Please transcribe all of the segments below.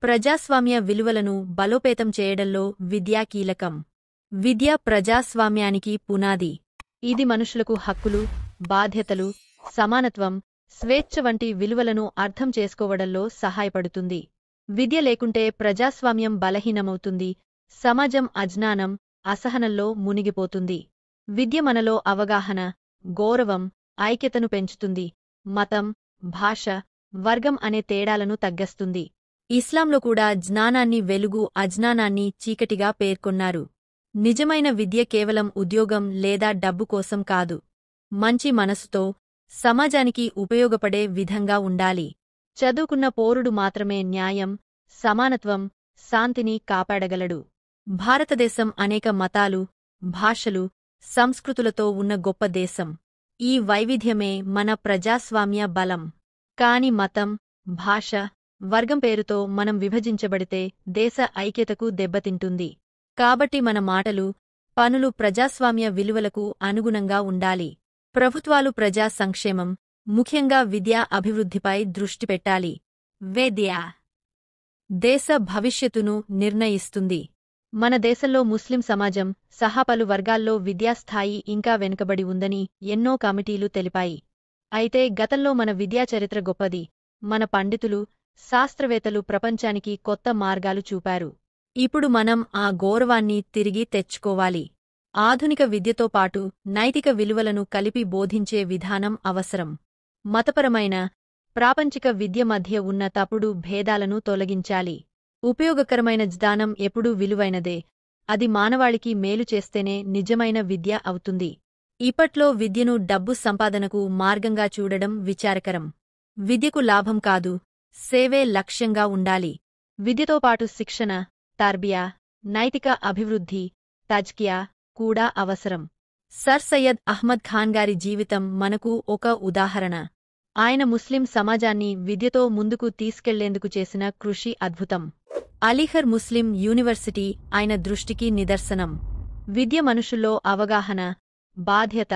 ప్రజాస్వామ్య విలువలను బలోపేతం చేయడంలో విద్య కీలకం. విద్య ప్రజాస్వామ్యానికి పునాది. ఇది మనుషులకు హక్కులు, బాధ్యతలు, సమానత్వం, స్వేచ్ఛ వంటి విలువలను అర్థం చేసుకోవడంలో సహాయపడుతుంది. విద్య లేకుంటే ప్రజాస్వామ్యం బలహీనమవుతుంది, సమాజం అజ్ఞానం, అసహనంలో మునిగిపోతుంది. విద్య మనలో అవగాహన, గౌరవం, ఐక్యతను పెంచుతుంది. మతం, భాష, వర్గం అనే తేడాలను తగ్గిస్తుంది. ఇస్లాంలో కూడా జ్ఞానాన్ని వెలుగు, అజ్ఞానాన్ని చీకటిగా పేర్కొన్నారు. నిజమైన విద్య కేవలం ఉద్యోగం లేదా డబ్బు కోసం కాదు. మంచి మనసుతో సమాజానికి ఉపయోగపడే విధంగా ఉండాలి. చదువుకున్న పౌరుడు మాత్రమే న్యాయం, సమానత్వం, శాంతిని కాపాడగలడు. భారతదేశం అనేక మతాలు, భాషలు, సంస్కృతులతో ఉన్న గొప్ప దేశం. ఈ వైవిధ్యమే మన ప్రజాస్వామ్య బలం. కాని మతం, భాష, వర్గం పేరుతో మనం విభజించబడితే దేశ ఐక్యతకు దెబ్బతింటుంది. కాబట్టి మన మాటలు, పనులు ప్రజాస్వామ్య విలువలకు అనుగుణంగా ఉండాలి. ప్రభుత్వాలు ప్రజా సంక్షేమం, ముఖ్యంగా విద్యా అభివృద్ధిపై దృష్టి పెట్టాలి. విద్య దేశ భవిష్యత్తును నిర్ణయిస్తుంది. మన దేశంలో ముస్లిం సమాజం సహా పలు వర్గాల్లో విద్యాస్థాయి ఇంకా వెనుకబడి ఉందని ఎన్నో కమిటీలు తెలిపాయి. అయితే గతంలో మన విద్యా చరిత్ర గొప్పది. మన పండితులు, శాస్త్రవేత్తలు ప్రపంచానికి కొత్త మార్గాలు చూపారు. ఇప్పుడు మనం ఆ గౌరవాన్ని తిరిగి తెచ్చుకోవాలి. ఆధునిక విద్యతో పాటు నైతిక విలువలను కలిపి బోధించే విధానం అవసరం. మతపరమైన, ప్రాపంచిక విద్య మధ్య ఉన్న తప్పుడు భేదాలను తొలగించాలి. ఉపయోగకరమైన జ్ఞానం ఎప్పుడూ విలువైనదే. అది మానవాళికి మేలు చేస్తేనే నిజమైన విద్య అవుతుంది. ఇప్పట్లో విద్యను డబ్బు సంపాదనకు మార్గంగా చూడడం విచారకరం. విద్యకు లాభం కాదు, సేవే లక్ష్యంగా ఉండాలి. విద్యతో పాటు శిక్షణ, తర్బియా, నైతిక అభివృద్ధి, తజ్కియా కూడా అవసరం. సర్ సయ్యద్ అహ్మద్ ఖాన్ గారి జీవితం మనకు ఒక ఉదాహరణ. ఆయన ముస్లిం సమాజాన్ని విద్యతో ముందుకు తీసుకెళ్లేందుకు చేసిన కృషి అద్భుతం. అలీఘర్ ముస్లిం యూనివర్సిటీ ఆయన దృష్టికి నిదర్శనం. విద్య మనుషుల్లో అవగాహన, బాధ్యత,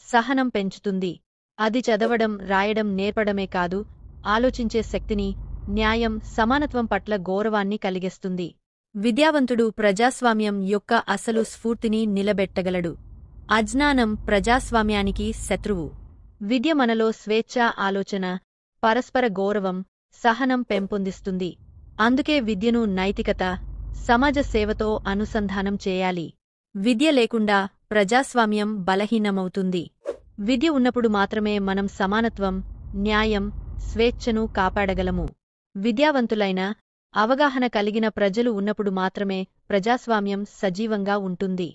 సహనం పెంచుతుంది. అది చదవడం, రాయడం నేర్పడమే కాదు, ఆలోచించే శక్తిని, న్యాయం, సమానత్వం పట్ల గౌరవాన్ని కలిగిస్తుంది. విద్యావంతుడు ప్రజాస్వామ్యం యొక్క అసలు స్ఫూర్తిని నిలబెట్టగలడు. అజ్ఞానం ప్రజాస్వామ్యానికి శత్రువు. విద్య మనలో స్వేచ్ఛ, ఆలోచన, పరస్పర గౌరవం, సహనం పెంపొందిస్తుంది. అందుకే విద్యను నైతికత, సమాజ సేవతో అనుసంధానం చేయాలి. విద్య లేకుండా ప్రజాస్వామ్యం బలహీనమవుతుంది. విద్య ఉన్నప్పుడు మాత్రమే మనం సమానత్వం, న్యాయం, స్వేచ్ఛను కాపాడగలము. విద్యావంతులైన, అవగాహన కలిగిన ప్రజలు ఉన్నప్పుడు మాత్రమే ప్రజాస్వామ్యం సజీవంగా ఉంటుంది.